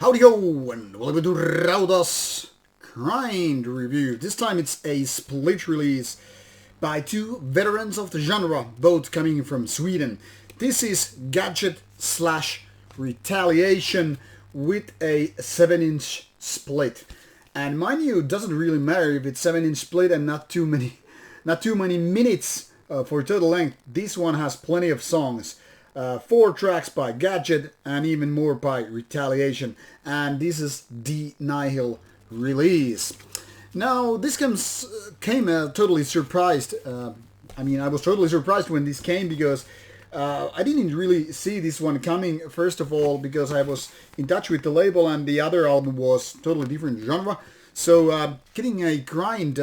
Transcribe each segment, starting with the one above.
Howdy ho, and welcome to Rauta's Grind review. This time it's a split release by two veterans of the genre, both coming from Sweden. This is Gadget slash Retaliation with a 7-inch split. And mind you, it doesn't really matter if it's 7-inch split and not too many minutes for total length. This one has plenty of songs. 4 tracks by Gadget and even more by Retaliation, and this is the Nihil release. Now this came totally surprised. I was totally surprised when this came because I didn't really see this one coming. First of all, because I was in touch with the label and the other album was totally different genre. So getting a grind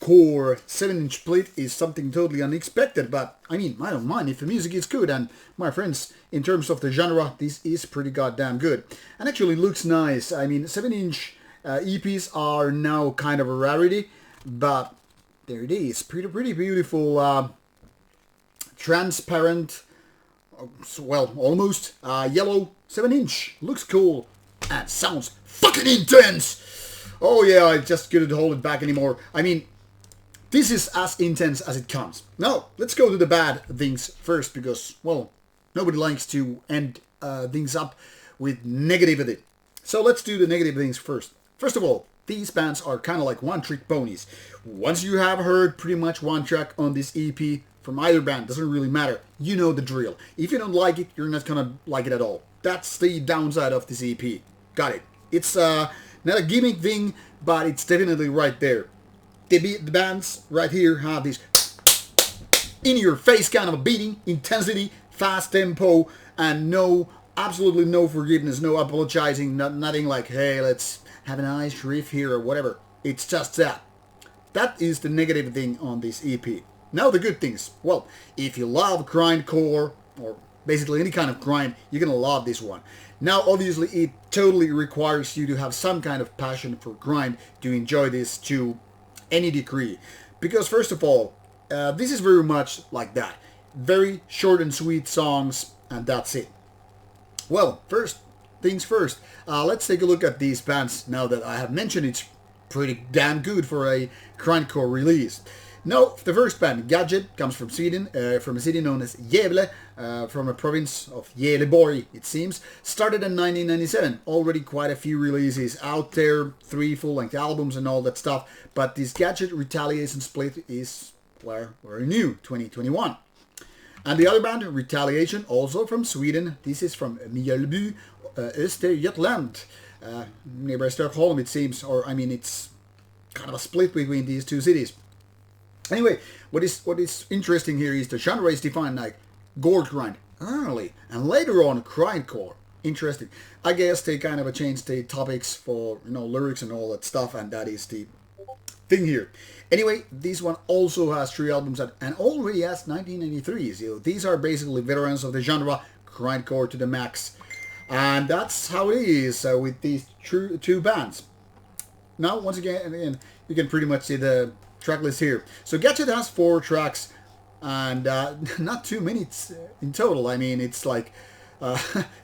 core 7-inch split is something totally unexpected, but I mean, I don't mind if the music is good, and my friends, in terms of the genre, this is pretty goddamn good. And actually looks nice. I mean, 7-inch EPs are now kind of a rarity, but there it is. Pretty beautiful, transparent, well, almost yellow 7-inch. Looks cool and sounds fucking intense. Oh yeah, I just couldn't hold it back anymore. I mean, this is as intense as it comes. Now, let's go to the bad things first, because, well, nobody likes to end things up with negativity. So let's do the negative things first. First of all, these bands are kind of like one-trick ponies. Once you have heard pretty much one track on this EP from either band, doesn't really matter. You know the drill. If you don't like it, you're not gonna like it at all. That's the downside of this EP. Got it. It's not a gimmick thing, but it's definitely right there. The bands right here have this in-your-face kind of a beating, intensity, fast tempo, and absolutely no forgiveness, no apologizing, nothing like, hey, let's have a nice riff here or whatever. It's just that. That is the negative thing on this EP. Now the good things. Well, if you love grindcore, or basically any kind of grind, you're gonna love this one. Now, obviously, it totally requires you to have some kind of passion for grind to enjoy this to any degree, because first of all, this is very much like that. Very short and sweet songs, and that's it. Well, first things first, let's take a look at these bands now that I have mentioned it's pretty damn good for a grindcore release. Now, the first band, Gadget, comes from Sweden, from a city known as Gävle, from a province of Gävleborg, it seems. Started in 1997, already quite a few releases out there, 3 full-length albums and all that stuff, but this Gadget Retaliation split is, well, very new, 2021. And the other band, Retaliation, also from Sweden. This is from Mjölby, Östergötland, nearby Stockholm, it seems, or I mean, it's kind of a split between these two cities. Anyway, what is interesting here is the genre is defined like gore grind early, and later on grindcore. Interesting. I guess they kind of changed the topics for, lyrics and all that stuff, and that is the thing here. Anyway, this one also has 3 albums and already has 1993. So these are basically veterans of the genre, grindcore to the max, and that's how it is with these two bands. Now, once again, you can pretty much see the track list here. So Gadget has 4 tracks and not 2 minutes in total. I mean, it's like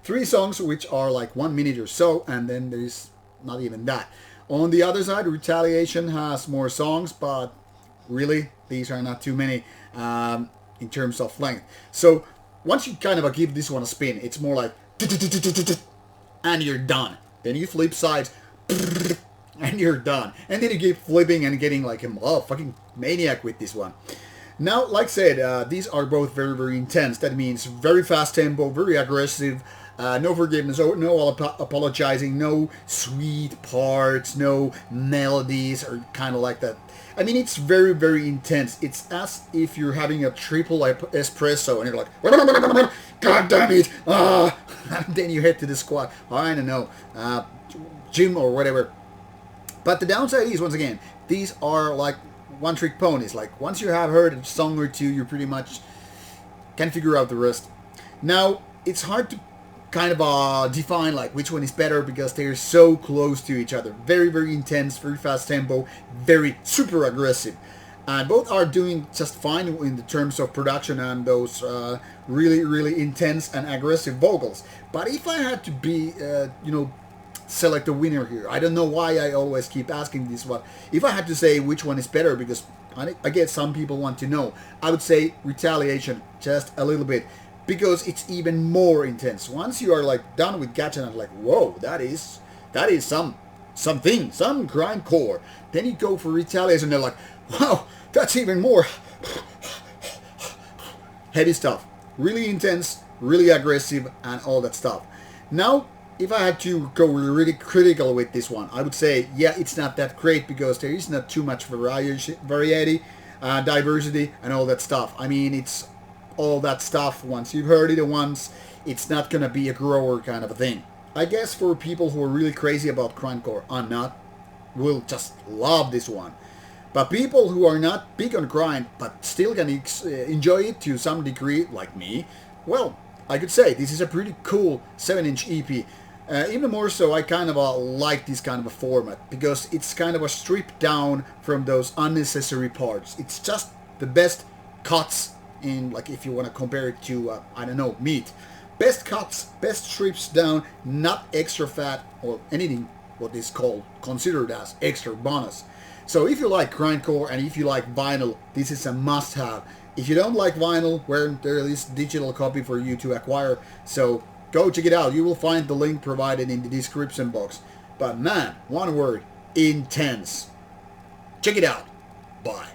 3 songs which are like 1 minute or so, and then there's not even that. On the other side, Retaliation has more songs, but really these are not too many in terms of length. So once you kind of give this one a spin, it's more like and you're done. Then you flip sides and you're done. And then you keep flipping and getting like a fucking maniac with this one. Now, like I said, these are both very intense. That means very fast tempo, very aggressive, no forgiveness, no apologizing, no sweet parts, no melodies, or kind of like that. I mean, it's very intense. It's as if you're having a triple espresso and you're like, God damn it! And then you head to the squat. I don't know, gym or whatever. But the downside is, once again, these are like one-trick ponies. Like, once you have heard a song or two, you pretty much can figure out the rest. Now, it's hard to kind of define like which one is better because they're so close to each other. Very intense, very fast tempo, very super aggressive. And both are doing just fine in the terms of production and those really intense and aggressive vocals. But if I had to be, select a winner here. I don't know why I always keep asking this one. If I had to say which one is better, because I guess some people want to know, I would say Retaliation just a little bit, because it's even more intense. Once you are like done with Gadget and like, whoa, that is some grindcore. Then you go for Retaliation and they're like, wow, that's even more heavy stuff. Really intense, really aggressive, and all that stuff. Now, if I had to go really critical with this one, I would say, yeah, it's not that great because there is not too much variety, diversity, and all that stuff. I mean, it's all that stuff. Once you've heard it once, it's not gonna be a grower kind of a thing. I guess for people who are really crazy about grindcore, I'm not, will just love this one. But people who are not big on grind, but still can enjoy it to some degree, like me, well, I could say this is a pretty cool 7-inch EP. Even more so, I kind of like this kind of a format, because it's kind of a stripped down from those unnecessary parts. It's just the best cuts in, like, if you want to compare it to, I don't know, meat. Best cuts, best strips down, not extra fat or anything what is called, considered as extra bonus. So if you like grindcore and if you like vinyl, this is a must-have. If you don't like vinyl, well, there is digital copy for you to acquire. So go check it out. You will find the link provided in the description box. But man, one word, intense. Check it out. Bye.